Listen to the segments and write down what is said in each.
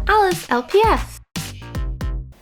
Alice LPS.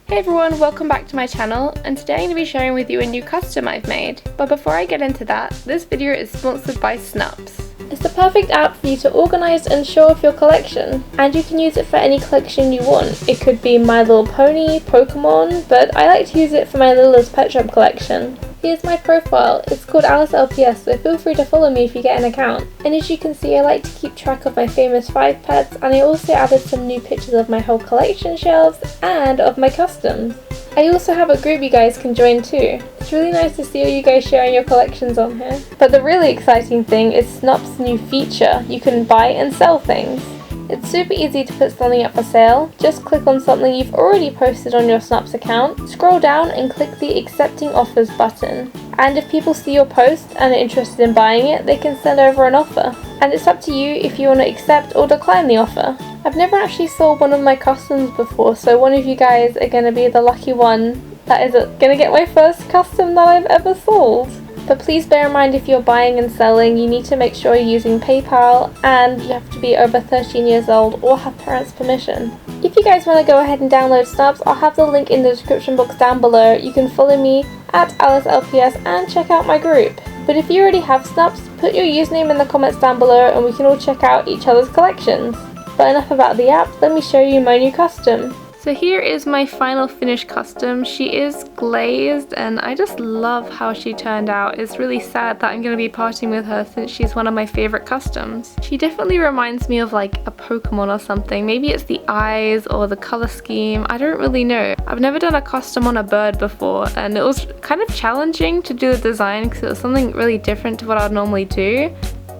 Hey everyone, welcome back to my channel, and today I'm going to be sharing with you a new custom I've made. But before I get into that, this video is sponsored by Snaps. It's the perfect app for you to organise and show off your collection, and you can use it for any collection you want. It could be My Little Pony, Pokemon, but I like to use it for my Littlest pet shop collection. Here's my profile. It's called Alice LPS, so feel free to follow me if you get an account. And as you can see, I like to keep track of my famous 5 pets, and I also added some new pictures of my whole collection shelves and of my customs. I also have a group you guys can join too. It's really nice to see all you guys sharing your collections on here. But the really exciting thing is Snap's new feature. You can buy and sell things. It's super easy to put something up for sale. Just click on something you've already posted on your Snaps account, scroll down and click the Accepting Offers button. And if people see your post and are interested in buying it, they can send over an offer. And it's up to you if you want to accept or decline the offer. I've never actually sold one of my customs before, so one of you guys are going to be the lucky one that is going to get my first custom that I've ever sold. But please bear in mind, if you're buying and selling, you need to make sure you're using PayPal, and you have to be over 13 years old or have parents' permission. If you guys want to go ahead and download Snaps, I'll have the link in the description box down below. You can follow me at AliceLPS and check out my group. But if you already have Snaps, put your username in the comments down below and we can all check out each other's collections. But enough about the app, let me show you my new custom. So here is my final finished custom. She is glazed and I just love how she turned out. It's really sad that I'm going to be parting with her since she's one of my favorite customs. She definitely reminds me of like a Pokemon or something. Maybe it's the eyes or the color scheme. I don't really know. I've never done a custom on a bird before, and it was kind of challenging to do the design because it was something really different to what I would normally do.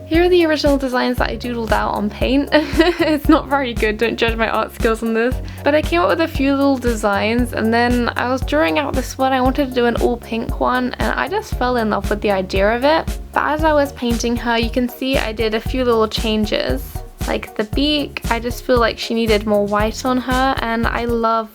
Here are the original designs that I doodled out on paint. It's not very good, don't judge my art skills on this. But I came up with a few little designs, and then I was drawing out this one. I wanted to do an all pink one, and I just fell in love with the idea of it. But as I was painting her, you can see I did a few little changes. Like the beak, I just feel like she needed more white on her, and I love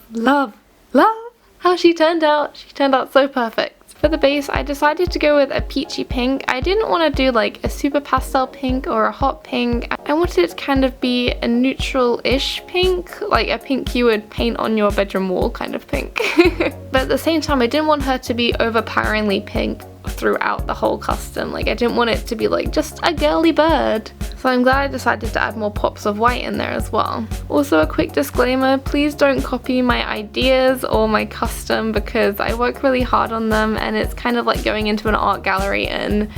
how she turned out. She turned out so perfect. For the base, I decided to go with a peachy pink. I didn't want to do like a super pastel pink or a hot pink. I wanted it to kind of be a neutral-ish pink, like a pink you would paint on your bedroom wall kind of pink. But at the same time, I didn't want her to be overpoweringly pink throughout the whole custom. Like, I didn't want it to be like just a girly bird. So I'm glad I decided to add more pops of white in there as well. Also, a quick disclaimer, please don't copy my ideas or my custom because I work really hard on them, and it's kind of like going into an art gallery and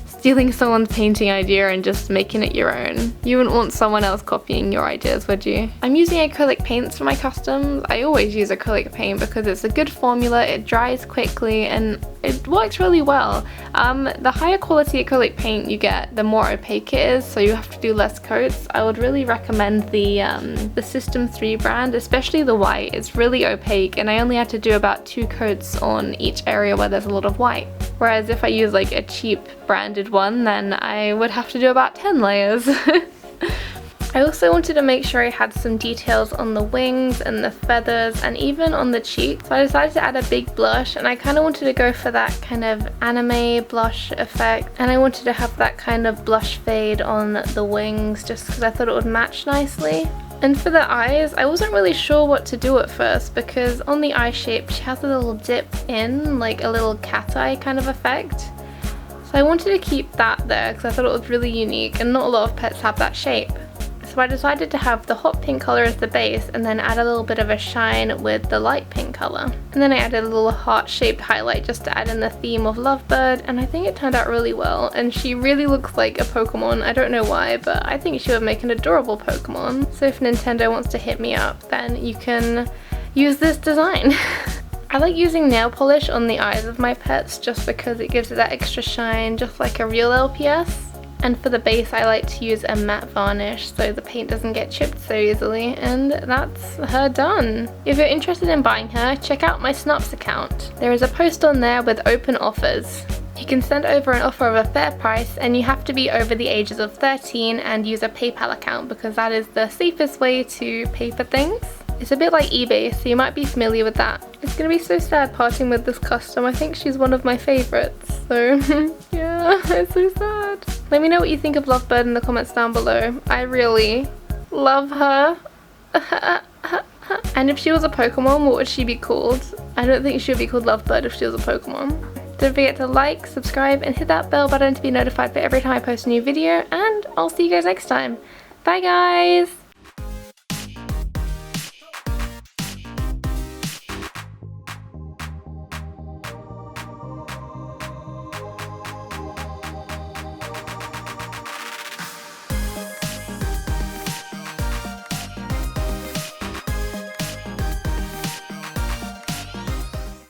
stealing someone's painting idea and just making it your own. You wouldn't want someone else copying your ideas, would you? I'm using acrylic paints for my customs. I always use acrylic paint because it's a good formula, it dries quickly, and it works really well. The higher quality acrylic paint you get, the more opaque it is, so you have to do less coats. I would really recommend the System 3 brand, especially the white. It's really opaque, and I only had to do about 2 coats on each area where there's a lot of white. Whereas if I use like a cheap branded one, then I would have to do about 10 layers. I also wanted to make sure I had some details on the wings and the feathers and even on the cheeks. So I decided to add a big blush, and I kind of wanted to go for that kind of anime blush effect. And I wanted to have that kind of blush fade on the wings just because I thought it would match nicely. And for the eyes, I wasn't really sure what to do at first because on the eye shape she has a little dip in, like a little cat eye kind of effect. So I wanted to keep that there because I thought it was really unique and not a lot of pets have that shape. So I decided to have the hot pink colour as the base and then add a little bit of a shine with the light pink colour. And then I added a little heart-shaped highlight just to add in the theme of Lovebird, and I think it turned out really well. And she really looks like a Pokemon. I don't know why, but I think she would make an adorable Pokemon. So if Nintendo wants to hit me up, then you can use this design. I like using nail polish on the eyes of my pets just because it gives it that extra shine, just like a real LPS. And for the base, I like to use a matte varnish so the paint doesn't get chipped so easily, and that's her done. If you're interested in buying her, check out my Snaps account. There is a post on there with open offers. You can send over an offer of a fair price, and you have to be over the ages of 13 and use a PayPal account because that is the safest way to pay for things. It's a bit like eBay, so you might be familiar with that. It's gonna be so sad parting with this custom. I think she's one of my favorites, so yeah, it's so sad. Let me know what you think of Lovebird in the comments down below. I really love her. And if she was a Pokemon, what would she be called? I don't think she would be called Lovebird if she was a Pokemon. Don't forget to like, subscribe, and hit that bell button to be notified for every time I post a new video, and I'll see you guys next time. Bye guys!